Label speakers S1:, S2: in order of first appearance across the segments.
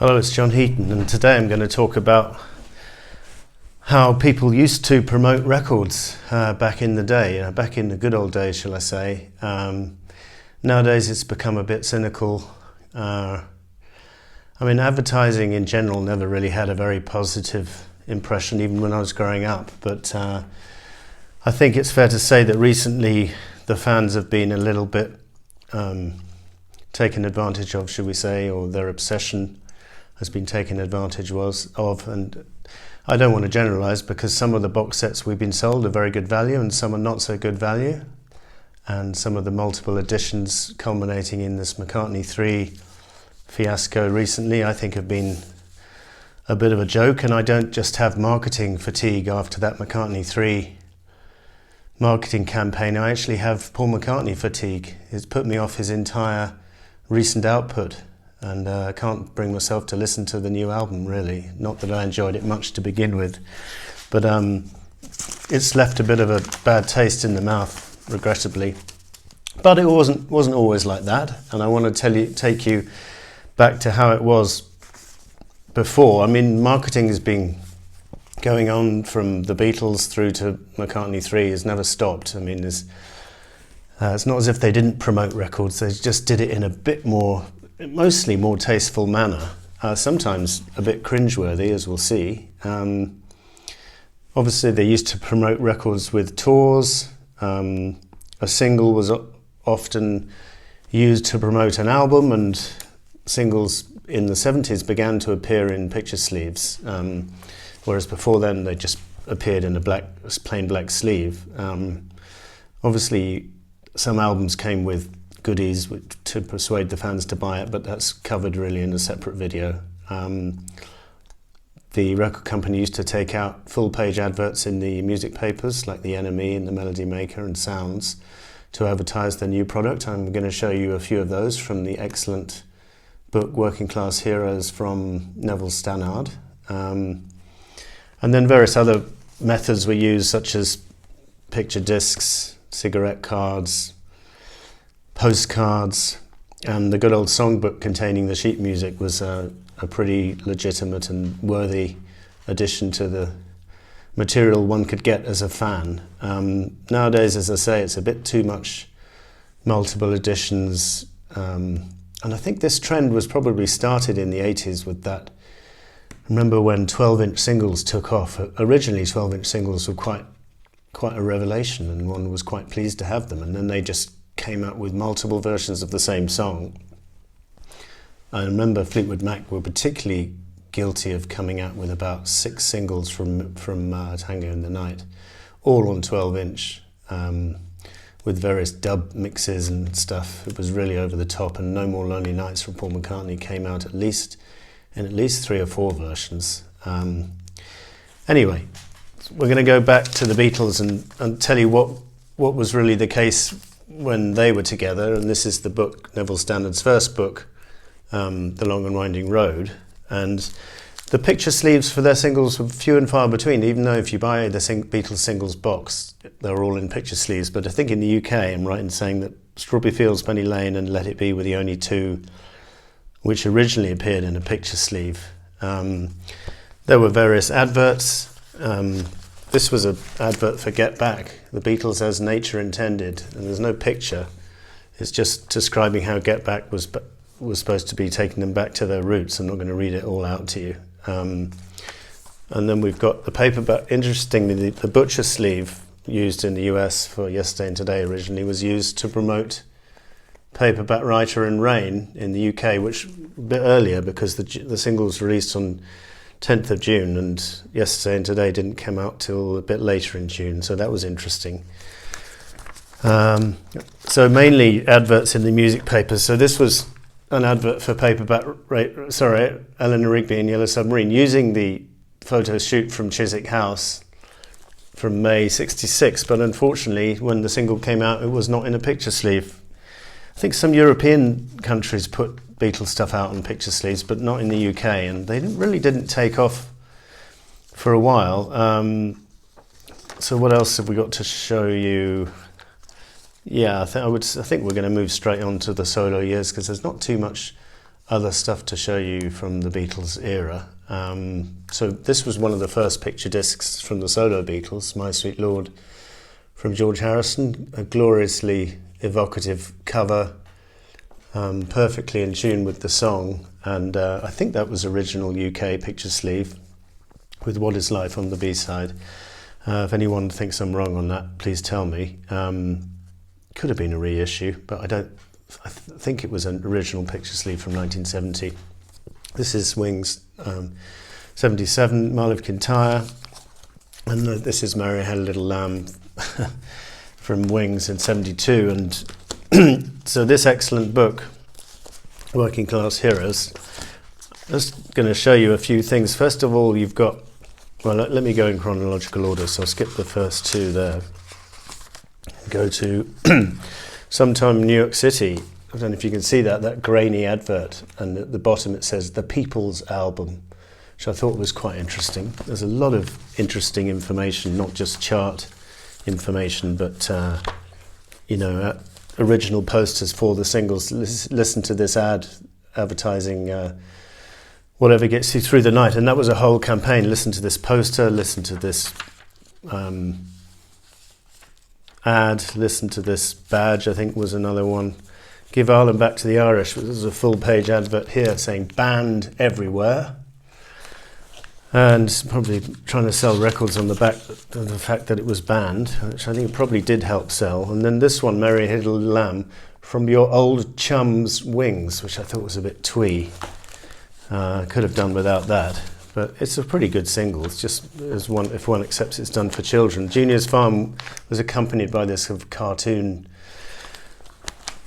S1: Hello, it's John Heaton, and today I'm going to talk about how people used to promote records back in the day, back in the good old days, shall I say. Nowadays it's become a bit cynical. Advertising in general never really had a very positive impression, even when I was growing up, but I think it's fair to say that recently the fans have been a little bit taken advantage of, should we say, or their obsession has been taken advantage of, and I don't want to generalize, because some of the box sets we've been sold are very good value and some are not so good value, and some of the multiple editions culminating in this McCartney 3 fiasco recently I think have been a bit of a joke. And I don't just have marketing fatigue after that McCartney 3 marketing campaign, I actually have Paul McCartney fatigue. It's put me off his entire recent output, and I can't bring myself to listen to the new album, really. Not that I enjoyed it much to begin with, but it's left a bit of a bad taste in the mouth, regrettably. But it wasn't always like that, and I want to take you back to how it was before. Marketing has been going on from the Beatles through to McCartney 3, has never stopped. It's not as if they didn't promote records, they just did it in a bit more, mostly more tasteful manner, sometimes a bit cringeworthy, as we'll see. Obviously they used to promote records with tours. A single was often used to promote an album, and singles in the 70s began to appear in picture sleeves, whereas before then they just appeared in a plain black sleeve. Obviously some albums came with goodies to persuade the fans to buy it, but that's covered really in a separate video. The record company used to take out full-page adverts in the music papers like the NME and the Melody Maker and Sounds to advertise their new product. I'm going to show you a few of those from the excellent book Working Class Heroes from Neville Stannard. And then various other methods were used, such as picture discs, cigarette cards, postcards, and the good old songbook containing the sheet music was a pretty legitimate and worthy addition to the material one could get as a fan. Nowadays, as I say, it's a bit too much multiple editions, and I think this trend was probably started in the 80s with that. Remember when 12-inch singles took off? Originally 12-inch singles were quite a revelation, and one was quite pleased to have them, and then they just came out with multiple versions of the same song. I remember Fleetwood Mac were particularly guilty of coming out with about 6 singles from Tango in the Night, all on 12-inch, with various dub mixes and stuff. It was really over the top, and No More Lonely Nights from Paul McCartney came out in at least 3 or 4 versions. Anyway, we're going to go back to the Beatles and tell you what was really the case when they were together. And this is the book, Neville Stannard's first book, The Long and Winding Road. And the picture sleeves for their singles were few and far between, even though if you buy the Beatles singles box, they're all in picture sleeves. But I think in the UK, I'm right in saying that Strawberry Fields, Penny Lane and Let It Be were the only two which originally appeared in a picture sleeve. There were various adverts. This was an advert for Get Back, the Beatles as Nature Intended, and there's no picture. It's just describing how Get Back was supposed to be taking them back to their roots. I'm not going to read it all out to you. And then we've got the paperback. Interestingly, the butcher sleeve used in the US for Yesterday and Today originally was used to promote Paperback Writer and Rain in the UK, which a bit earlier, because the single was released on 10th of June, and Yesterday and Today didn't come out till a bit later in June, so that was interesting. So mainly adverts in the music papers. So this was an advert for Eleanor Rigby and Yellow Submarine, using the photo shoot from Chiswick House from May '66, but unfortunately when the single came out it was not in a picture sleeve. I think some European countries put Beatles stuff out on picture sleeves, but not in the UK, and they really didn't take off for a while. So what else have we got to show you? Yeah, I think we're going to move straight on to the solo years, because there's not too much other stuff to show you from the Beatles era. So this was one of the first picture discs from the solo Beatles, My Sweet Lord, from George Harrison, a gloriously evocative cover, perfectly in tune with the song, and I think that was original UK picture sleeve with What Is Life on the B-side. If anyone thinks I'm wrong on that, please tell me. Could have been a reissue, but I think it was an original picture sleeve from 1970. This is Wings 77, Marl of Kintyre, and this is Mary Had a Little Lamb from Wings in 72. And so this excellent book, Working Class Heroes, I'm just going to show you a few things. First of all, you've got, well, let me go in chronological order, so I'll skip the first two there. Go to Sometime in New York City. I don't know if you can see that grainy advert, and at the bottom it says The People's Album, which I thought was quite interesting. There's a lot of interesting information, not just chart information, but original posters for the singles. Listen to this ad advertising whatever gets you through the night, and that was a whole campaign. Listen to this poster, listen to this ad, listen to this badge, I think was another one. Give Ireland Back to the Irish. There's a full page advert here saying banned everywhere, and probably trying to sell records on the back of the fact that it was banned, which I think probably did help sell. And then this one, Mary Had a Little Lamb, from your old chum's Wings, which I thought was a bit twee. Could have done without that, but it's a pretty good single. It's just, if one accepts it's done for children. Junior's Farm was accompanied by this sort of cartoon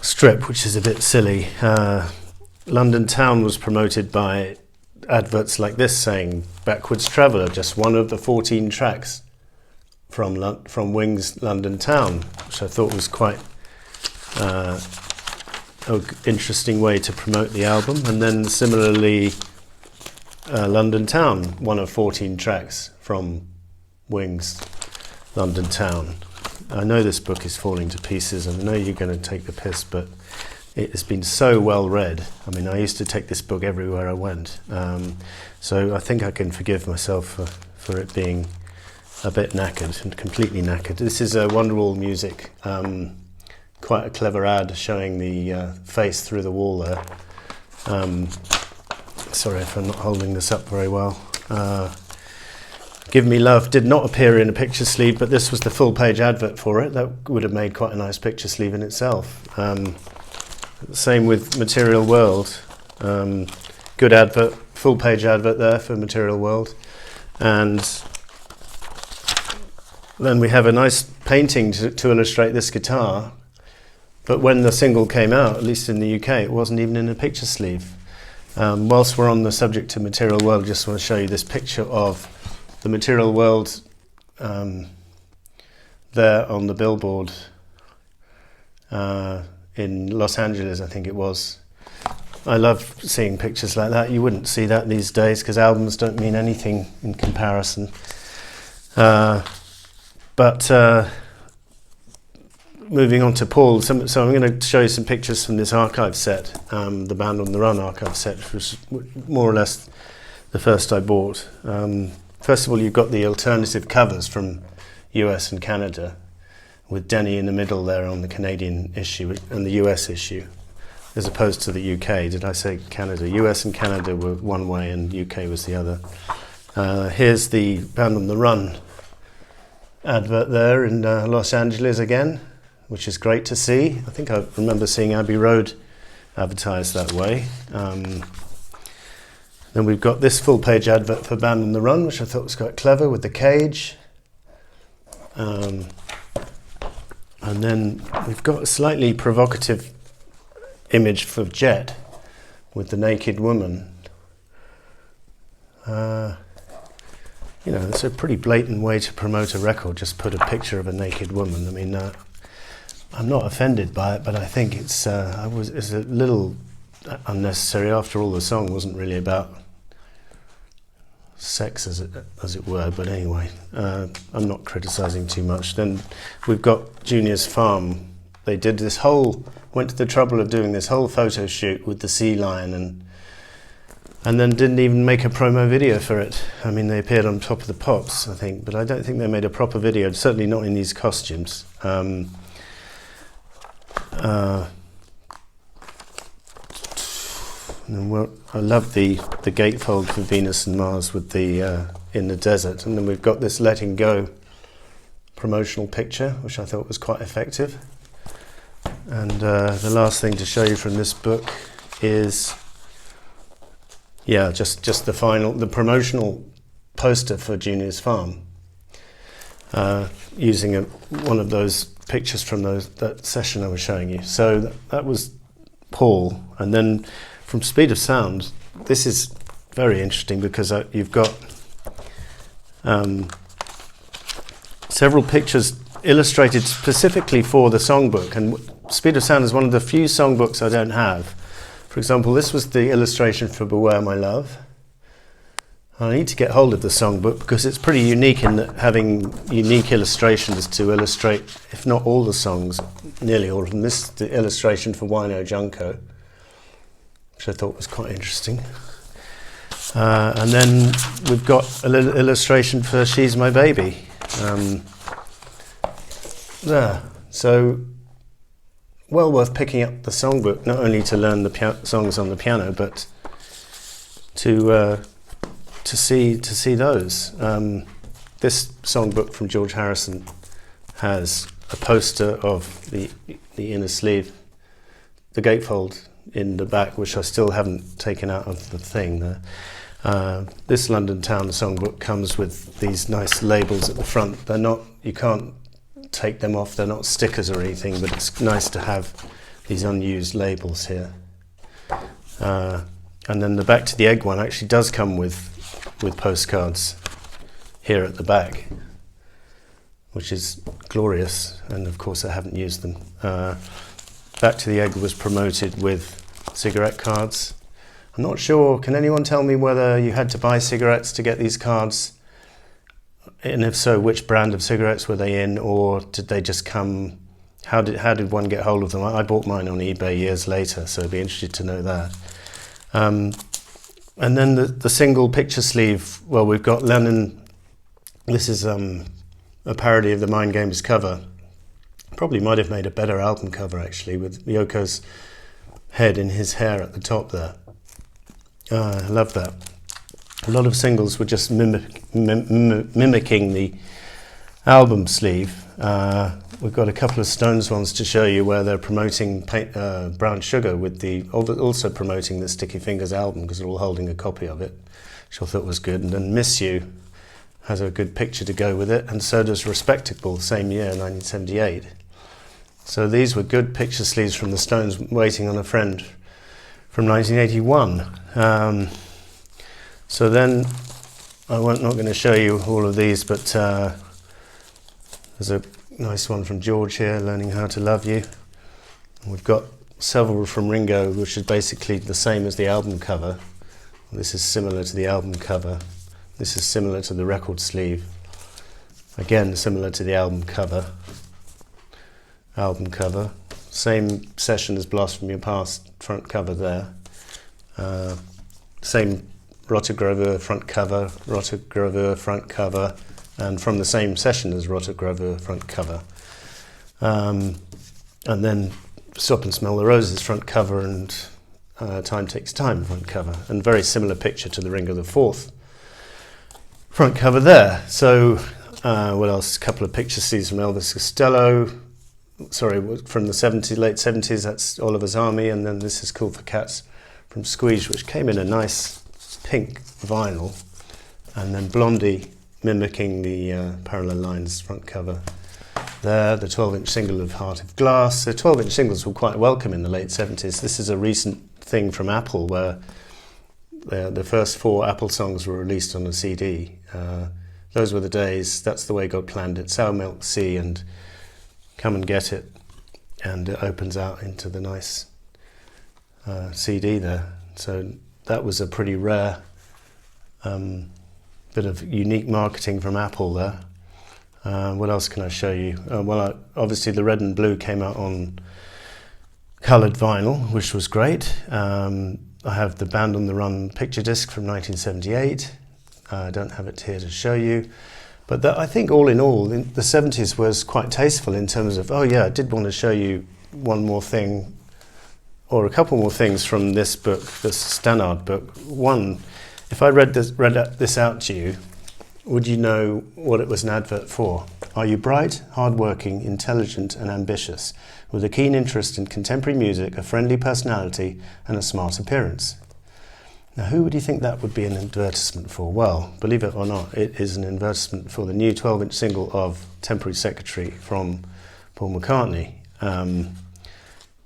S1: strip, which is a bit silly. London Town was promoted by adverts like this saying Backwards Traveller, just one of the 14 tracks from Wings London Town, which I thought was quite an interesting way to promote the album. And then similarly, London Town, one of 14 tracks from Wings London Town. I know this book is falling to pieces, and I know you're going to take the piss, but it has been so well read. I mean, I used to take this book everywhere I went, so I think I can forgive myself for it being a bit knackered and completely knackered. This is Wonderwall Music, quite a clever ad showing the face through the wall there. Sorry if I'm not holding this up very well. Give Me Love did not appear in a picture sleeve, but this was the full page advert for it. That would have made quite a nice picture sleeve in itself. Same with Material World. Good advert, full page advert there for Material World. And then we have a nice painting to illustrate this guitar. But when the single came out, at least in the UK, it wasn't even in a picture sleeve. Whilst we're on the subject of Material World, I just want to show you this picture of the Material World there on the billboard in Los Angeles, I think it was. I love seeing pictures like that. You wouldn't see that these days because albums don't mean anything in comparison. But moving on to Paul, so I'm going to show you some pictures from this archive set, the Band on the Run archive set, which was more or less the first I bought. First of all, you've got the alternative covers from US and Canada, with Denny in the middle there on the Canadian issue and the US issue, as opposed to the UK. Did I say Canada? US and Canada were one way and UK was the other. Here's the Band on the Run advert there in Los Angeles again, which is great to see. I think I remember seeing Abbey Road advertised that way. Then we've got this full page advert for Band on the Run, which I thought was quite clever with the cage. And then we've got a slightly provocative image for Jet with the naked woman. It's a pretty blatant way to promote a record, just put a picture of a naked woman. I mean, I'm not offended by it, but I think it's a little unnecessary. After all, the song wasn't really about sex, as it were. But anyway, I'm not criticising too much. Then we've got Junior's Farm they went to the trouble of doing this whole photo shoot with the sea lion and then didn't even make a promo video for it. I mean, they appeared on Top of the Pops, I think, but I don't think they made a proper video, certainly not in these costumes. I love the gatefold for Venus and Mars with the in the desert, and then we've got this Letting Go promotional picture, which I thought was quite effective. And the last thing to show you from this book is, just the promotional poster for Junior's Farm, using one of those pictures from that session I was showing you. So that was Paul. And then from Speed of Sound, this is very interesting because you've got several pictures illustrated specifically for the songbook, and Speed of Sound is one of the few songbooks I don't have. For example, this was the illustration for Beware My Love. I need to get hold of the songbook because it's pretty unique in that having unique illustrations to illustrate, if not all the songs, nearly all of them. This is the illustration for Wino Junko, which I thought was quite interesting. And then we've got a little illustration for She's My Baby. There. So, well worth picking up the songbook, not only to learn the songs on the piano, but to see those. This songbook from George Harrison has a poster of the inner sleeve, the gatefold in the back, which I still haven't taken out of the thing there. This London Town songbook comes with these nice labels at the front. They're not, you can't take them off, they're not stickers or anything, but it's nice to have these unused labels here. And then the Back to the Egg one actually does come with postcards here at the back, which is glorious, and of course I haven't used them. Back to the Egg was promoted with cigarette cards. I'm not sure, can anyone tell me whether you had to buy cigarettes to get these cards? And if so, which brand of cigarettes were they in, or did they just come, how did one get hold of them? I bought mine on eBay years later, so I'd be interested to know that. And then the single picture sleeve, well, we've got Lennon, this is a parody of the Mind Games cover. Probably might have made a better album cover actually, with Yoko's head in his hair at the top there. I love that. A lot of singles were just mimicking the album sleeve. We've got a couple of Stones ones to show you where they're promoting Brown Sugar, with also promoting the Sticky Fingers album, because they're all holding a copy of it, which I thought was good. And then Miss You has a good picture to go with it, and so does Respectable, same year, 1978. So these were good picture sleeves from the Stones, Waiting on a Friend from 1981. So then, not going to show you all of these, but there's a nice one from George here, Learning How to Love You. And we've got several from Ringo, which is basically the same as the album cover. This is similar to the album cover. This is similar to the record sleeve. Again, similar to the album cover. Same session as Blast From Your Past, front cover there. Same rotogravure front cover, and from the same session as rotogravure front cover. And then Stop and Smell the Roses front cover, and Time Takes Time front cover, and very similar picture to the Ringo the Fourth front cover there. So what else? A couple of picture sleeves from Elvis Costello, from the late 70s, that's Oliver's Army, and then this is Cool for Cats from Squeeze, which came in a nice pink vinyl, and then Blondie mimicking the Parallel Lines front cover there, the 12-inch single of Heart of Glass. The 12-inch singles were quite welcome in the late 70s. This is a recent thing from Apple where the first 4 Apple songs were released on a CD. Those were the days. That's the Way God Planned It, Sour Milk Sea, and Come and Get It, and it opens out into the nice CD there. So that was a pretty rare bit of unique marketing from Apple there. What else can I show you? Obviously the Red and Blue came out on coloured vinyl, which was great. I have the Band on the Run picture disc from 1978. I don't have it here to show you. But I think all in all, the 70s was quite tasteful in terms of, oh yeah, I did want to show you one more thing, or a couple more things from this book, this Stannard book. One, if I read this out to you, would you know what it was an advert for? Are you bright, hard-working, intelligent and ambitious, with a keen interest in contemporary music, a friendly personality and a smart appearance? Now, who would you think that would be an advertisement for? Well, believe it or not, it is an advertisement for the new 12-inch single of Temporary Secretary from Paul McCartney,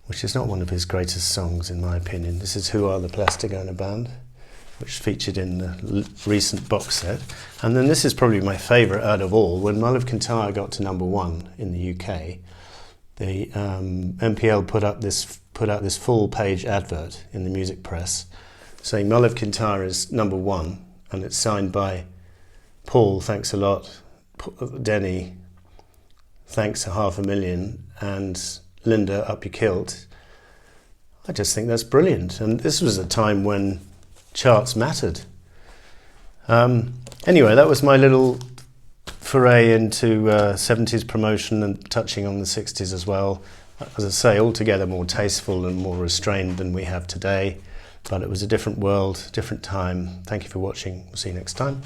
S1: which is not one of his greatest songs, in my opinion. This is Who Are the Plastic Ono Band, which featured in the recent box set. And then this is probably my favourite out of all. When Mull of Kintyre got to #1 in the UK, the MPL put out this full-page advert in the music press saying Mull of Kintyre is #1, and it's signed by Paul, thanks a lot, Denny, thanks a $500,000, and Linda, up your kilt. I just think that's brilliant, and this was a time when charts mattered. Anyway, that was my little foray into 70s promotion and touching on the 60s as well. As I say, altogether more tasteful and more restrained than we have today. But it was a different world, different time. Thank you for watching. We'll see you next time.